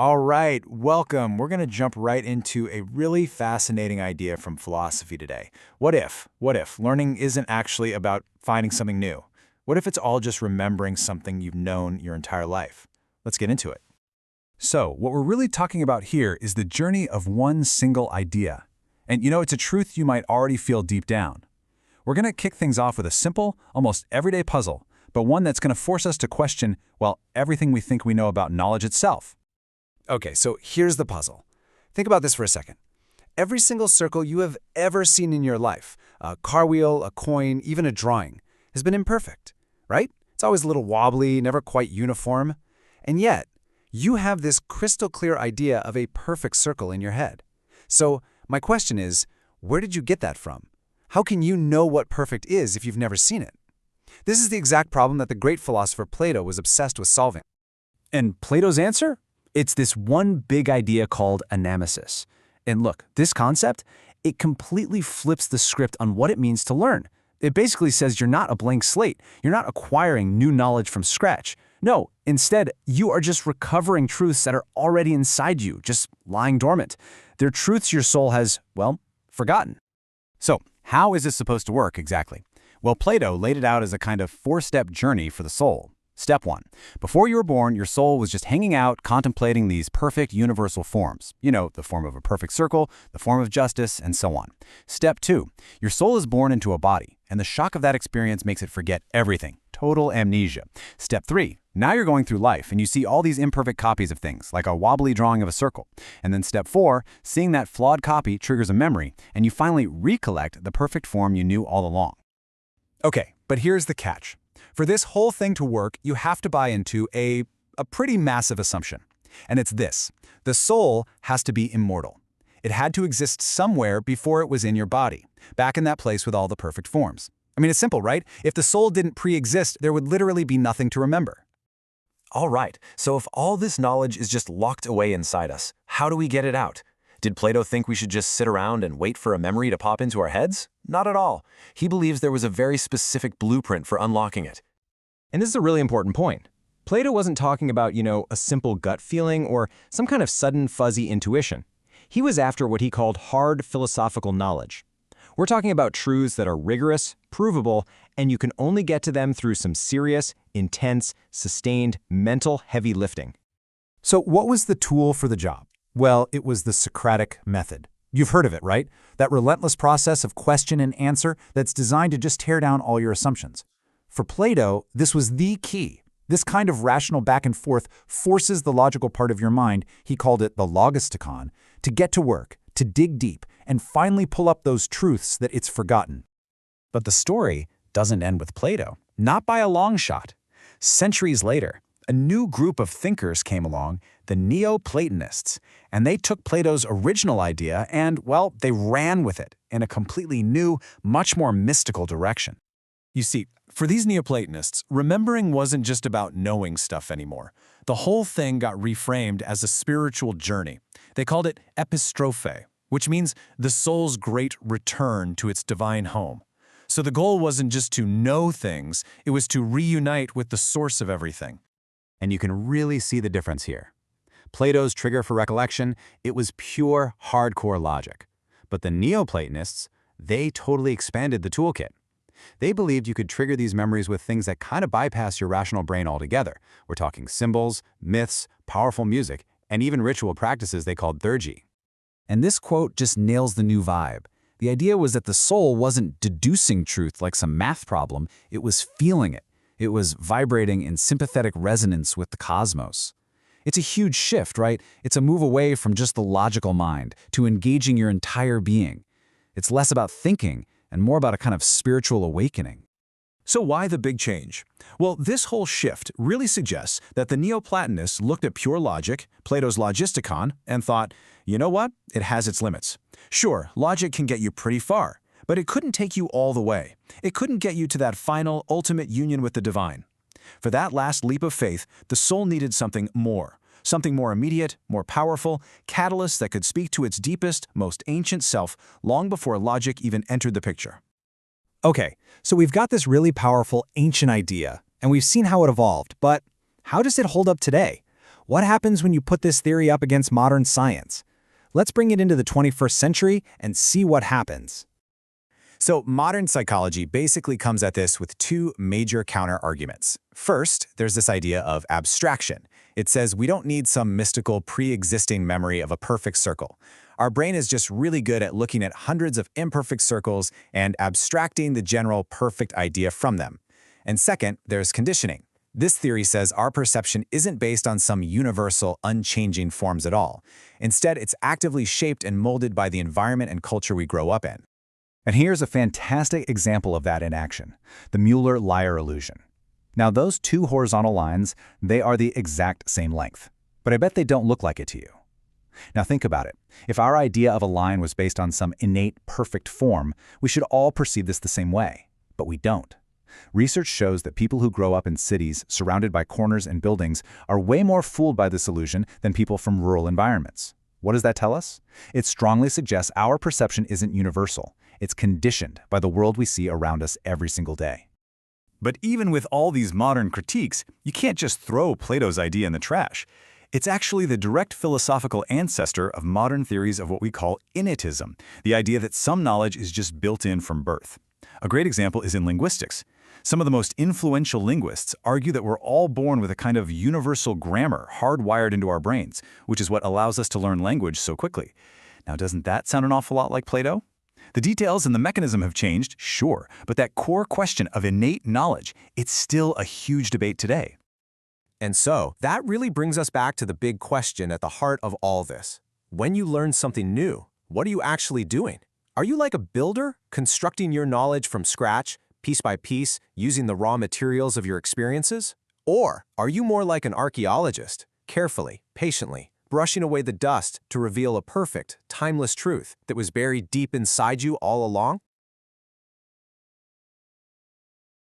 All right, welcome. We're going to jump right into a really fascinating idea from philosophy today. What if learning isn't actually about finding something new? What if it's all just remembering something you've known your entire life? Let's get into it. So, what we're really talking about here is the journey of one single idea. And it's a truth you might already feel deep down. We're going to kick things off with a simple, almost everyday puzzle, but one that's going to force us to question, well, everything we think we know about knowledge itself. Okay, so here's the puzzle. Think about this for a second. Every single circle you have ever seen in your life, a car wheel, a coin, even a drawing, has been imperfect, right? It's always a little wobbly, never quite uniform. And yet, you have this crystal clear idea of a perfect circle in your head. So, my question is, where did you get that from? How can you know what perfect is if you've never seen it? This is the exact problem that the great philosopher Plato was obsessed with solving. And Plato's answer? It's this one big idea called anamesis. And look, this concept, it completely flips the script on what it means to learn. It basically says you're not a blank slate. You're not acquiring new knowledge from scratch. No, instead, you are just recovering truths that are already inside you, just lying dormant. They're truths your soul has, well, forgotten. So, how is this supposed to work exactly? Well, Plato laid it out as a kind of four-step journey for the soul. Step 1. Before you were born, your soul was just hanging out, contemplating these perfect universal forms. The form of a perfect circle, the form of justice, and so on. Step 2. Your soul is born into a body, and the shock of that experience makes it forget everything. Total amnesia. Step 3. Now you're going through life, and you see all these imperfect copies of things, like a wobbly drawing of a circle. And then step 4, seeing that flawed copy triggers a memory, and you finally recollect the perfect form you knew all along. Okay, but here's the catch. For this whole thing to work, you have to buy into a pretty massive assumption. And it's this: the soul has to be immortal. It had to exist somewhere before it was in your body, back in that place with all the perfect forms. I mean, it's simple, right? If the soul didn't pre-exist, there would literally be nothing to remember. All right, so if all this knowledge is just locked away inside us, how do we get it out? Did Plato think we should just sit around and wait for a memory to pop into our heads? Not at all. He believes there was a very specific blueprint for unlocking it. And this is a really important point. Plato wasn't talking about, a simple gut feeling or some kind of sudden fuzzy intuition. He was after what he called hard philosophical knowledge. We're talking about truths that are rigorous, provable, and you can only get to them through some serious, intense, sustained, mental heavy lifting. So what was the tool for the job? Well, it was the Socratic method. You've heard of it, right? That relentless process of question and answer that's designed to just tear down all your assumptions. For Plato, this was the key. This kind of rational back and forth forces the logical part of your mind, he called it the logistikon, to get to work, to dig deep, and finally pull up those truths that it's forgotten. But the story doesn't end with Plato, not by a long shot. Centuries later, a new group of thinkers came along, the Neoplatonists, and they took Plato's original idea and, well, they ran with it in a completely new, much more mystical direction. You see, for these Neoplatonists, remembering wasn't just about knowing stuff anymore. The whole thing got reframed as a spiritual journey. They called it epistrophe, which means the soul's great return to its divine home. So the goal wasn't just to know things, it was to reunite with the source of everything. And you can really see the difference here. Plato's trigger for recollection, it was pure, hardcore logic. But the Neoplatonists, they totally expanded the toolkit. They believed you could trigger these memories with things that kind of bypass your rational brain altogether. We're talking symbols, myths, powerful music, and even ritual practices they called theurgy. And this quote just nails the new vibe. The idea was that the soul wasn't deducing truth like some math problem, it was feeling it. It was vibrating in sympathetic resonance with the cosmos. It's a huge shift, right? It's a move away from just the logical mind to engaging your entire being. It's less about thinking and more about a kind of spiritual awakening. So why the big change? Well, this whole shift really suggests that the Neoplatonists looked at pure logic, Plato's logistikon, and thought, you know what? It has its limits. Sure, logic can get you pretty far, but it couldn't take you all the way. It couldn't get you to that final, ultimate union with the divine. For that last leap of faith, the soul needed something more immediate, more powerful, catalyst that could speak to its deepest, most ancient self long before logic even entered the picture. Okay, so we've got this really powerful ancient idea, and we've seen how it evolved, but how does it hold up today? what happens when you put this theory up against modern science? Let's bring it into the 21st century and see what happens. So modern psychology basically comes at this with two major counter-arguments. First, there's this idea of abstraction. It says we don't need some mystical pre-existing memory of a perfect circle. Our brain is just really good at looking at hundreds of imperfect circles and abstracting the general perfect idea from them. And second, there's conditioning. This theory says our perception isn't based on some universal, unchanging forms at all. Instead, it's actively shaped and molded by the environment and culture we grow up in. And here's a fantastic example of that in action, the Mueller-Lyer illusion. Now those two horizontal lines, they are the exact same length, but I bet they don't look like it to you. Now think about it. If our idea of a line was based on some innate, perfect form, we should all perceive this the same way, but we don't. Research shows that people who grow up in cities surrounded by corners and buildings are way more fooled by this illusion than people from rural environments. What does that tell us? It strongly suggests our perception isn't universal. It's conditioned by the world we see around us every single day. But even with all these modern critiques, you can't just throw Plato's idea in the trash. It's actually the direct philosophical ancestor of modern theories of what we call innatism, the idea that some knowledge is just built in from birth. A great example is in linguistics. Some of the most influential linguists argue that we're all born with a kind of universal grammar hardwired into our brains, which is what allows us to learn language so quickly. Now, doesn't that sound an awful lot like Plato? The details and the mechanism have changed, sure, but that core question of innate knowledge, it's still a huge debate today. And so, that really brings us back to the big question at the heart of all this. When you learn something new, what are you actually doing? Are you like a builder, constructing your knowledge from scratch, piece by piece, using the raw materials of your experiences? Or are you more like an archaeologist, carefully, patiently, brushing away the dust to reveal a perfect, timeless truth that was buried deep inside you all along?